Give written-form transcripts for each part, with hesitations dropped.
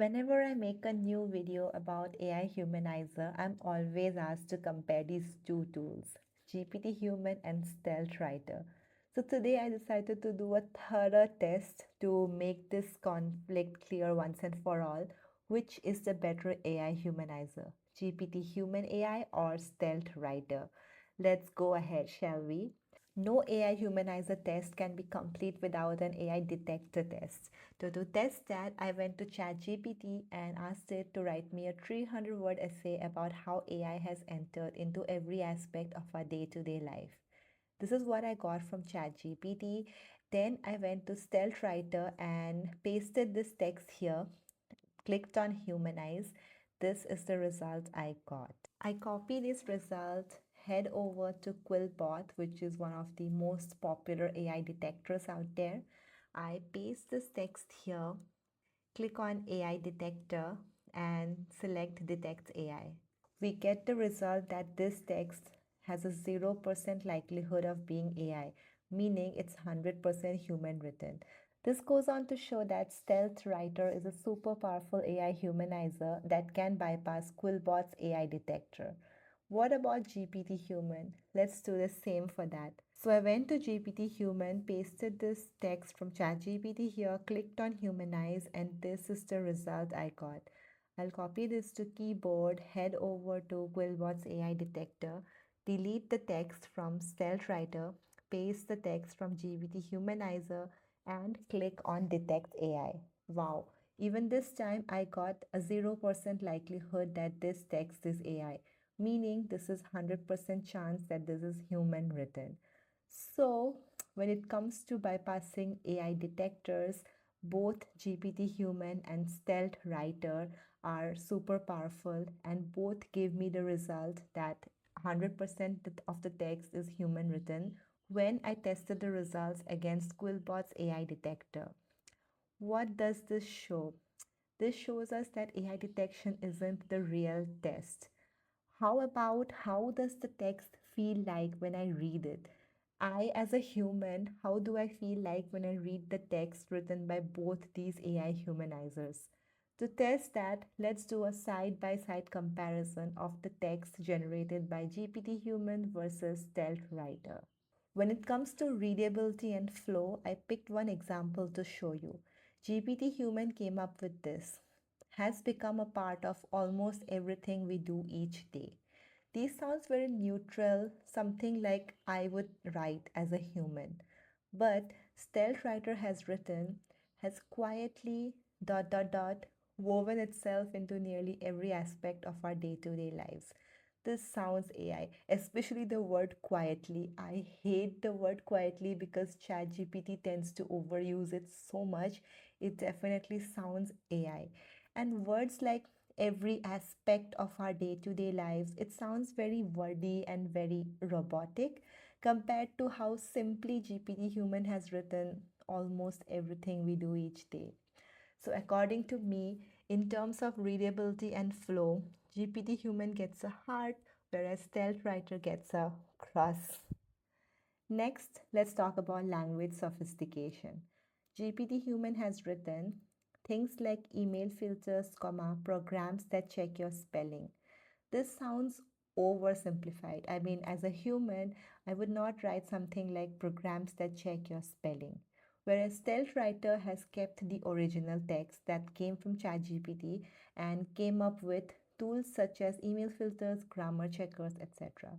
Whenever I make a new video about AI Humanizer, I'm always asked to compare these two tools, GPT-Human and StealthWriter. So today I decided to do a thorough test to make this conflict clear once and for all. Which is the better AI Humanizer, GPT-Human AI or StealthWriter? Let's go ahead, shall we? No AI humanizer test can be complete without an AI detector test. To test that, I went to ChatGPT and asked it to write me a 300-word essay about how AI has entered into every aspect of our day-to-day life. This is what I got from ChatGPT. Then I went to StealthWriter and pasted this text here, clicked on Humanize. This is the result I got. I copy this result, head over to Quillbot, which is one of the most popular AI detectors out there. I paste this text here, click on AI detector and select detect AI. We get the result that this text has a 0% likelihood of being AI, meaning it's 100% human written. This goes on to show that StealthWriter is a super powerful AI humanizer that can bypass Quillbot's AI detector. What about GPT-Human? Let's do the same for that. So I went to GPT-Human, pasted this text from ChatGPT here, clicked on Humanize, and this is the result I got. I'll copy this to keyboard, head over to Quillbot's AI detector, delete the text from StealthWriter, paste the text from GPT Humanizer, and click on Detect AI. Wow, even this time I got a 0% likelihood that this text is AI, meaning this is 100% chance that this is human written. So when it comes to bypassing AI detectors, both GPT-Human and StealthWriter are super powerful and both give me the result that 100% of the text is human written when I tested the results against Quillbot's AI detector. What does this show? This shows us that AI detection isn't the real test. How about how does the text feel like when I read it? I, as a human, how do I feel like when I read the text written by both these AI humanizers? To test that, let's do a side-by-side comparison of the text generated by GPT Human versus StealthWriter. When it comes to readability and flow, I picked one example to show you. GPT Human came up with this. Has become a part of almost everything we do each day. These sounds very neutral, something like I would write as a human. But StealthWriter has written, has quietly woven itself into nearly every aspect of our day-to-day lives. This sounds AI, especially the word quietly. I hate the word quietly because ChatGPT tends to overuse it so much. It definitely sounds AI. And words like every aspect of our day-to-day lives, it sounds very wordy and very robotic compared to how simply GPT Human has written almost everything we do each day. So according to me, in terms of readability and flow, GPT Human gets a heart, whereas StealthWriter gets a cross. Next, let's talk about language sophistication. GPT Human has written things like email filters, programs that check your spelling. This sounds oversimplified. I mean, as a human, I would not write something like programs that check your spelling. Whereas StealthWriter has kept the original text that came from ChatGPT and came up with tools such as email filters, grammar checkers, etc.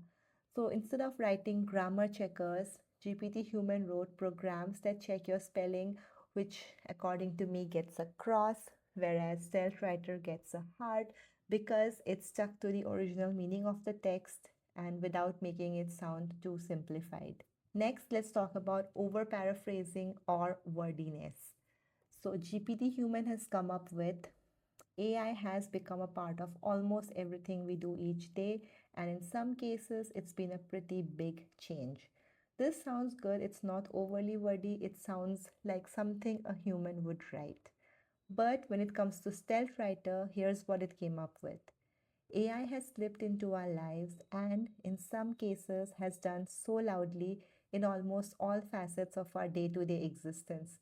So instead of writing grammar checkers, GPT Human wrote programs that check your spelling, which according to me gets a cross, whereas StealthWriter gets a heart because it stuck to the original meaning of the text and without making it sound too simplified. Next, let's talk about over-paraphrasing or wordiness. So GPT Human has come up with AI has become a part of almost everything we do each day, and in some cases, it's been a pretty big change. This sounds good, it's not overly wordy, it sounds like something a human would write. But when it comes to StealthWriter, here's what it came up with. AI has slipped into our lives and, in some cases, has done so loudly in almost all facets of our day to day existence.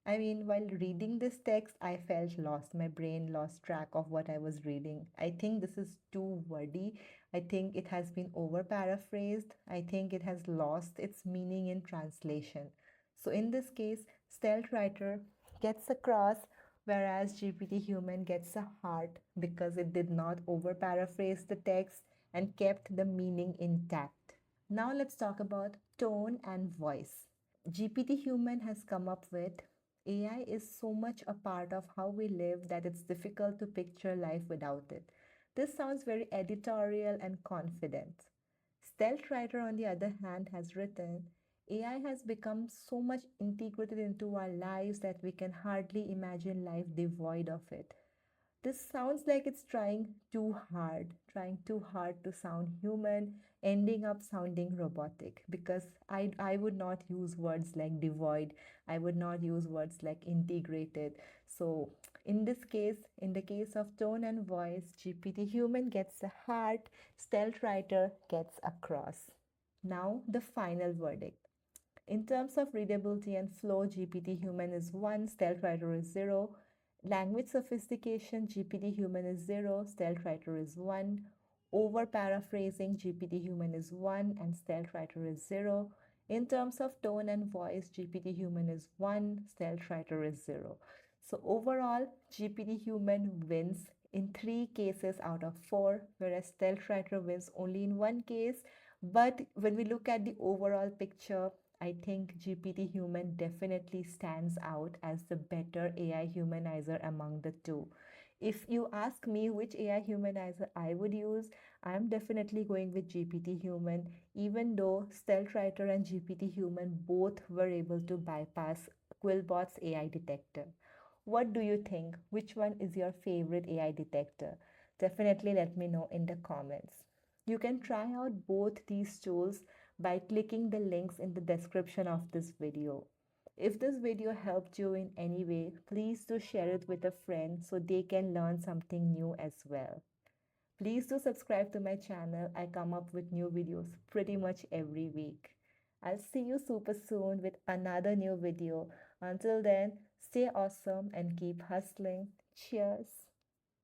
I mean, while reading this text, I felt lost. My brain lost track of what I was reading. I think this is too wordy. I think it has been over paraphrased. I think it has lost its meaning in translation. So, in this case, StealthWriter gets across, whereas GPT Human gets a heart because it did not over paraphrase the text and kept the meaning intact. Now, let's talk about tone and voice. GPT Human has come up with AI is so much a part of how we live that it's difficult to picture life without it. This sounds very editorial and confident. StealthWriter, on the other hand, has written AI has become so much integrated into our lives that we can hardly imagine life devoid of it. This sounds like it's trying too hard to sound human, ending up sounding robotic. Because I would not use words like devoid, I would not use words like integrated. So, in this case, in the case of tone and voice, GPT Human gets a heart, StealthWriter gets a cross. Now, the final verdict. In terms of readability and flow, GPT Human is 1, StealthWriter is 0. Language sophistication, GPT Human is 0, StealthWriter is 1. Over paraphrasing, GPT Human is 1 and StealthWriter is 0. In terms of tone and voice, GPT Human is 1, StealthWriter is 0. So overall, GPT Human wins in 3 cases out of 4, whereas StealthWriter wins only in 1 case. But when we look at the overall picture, I think GPT Human definitely stands out as the better AI humanizer among the two. If you ask me which AI humanizer I would use, I'm definitely going with GPT Human, even though StealthWriter and GPT Human both were able to bypass Quillbot's AI detector. What do you think? Which one is your favorite AI detector? Definitely let me know in the comments. You can try out both these tools by clicking the links in the description of this video. If this video helped you in any way, please do share it with a friend so they can learn something new as well. Please do subscribe to my channel. I come up with new videos pretty much every week. I'll see you super soon with another new video. Until then, stay awesome and keep hustling. Cheers.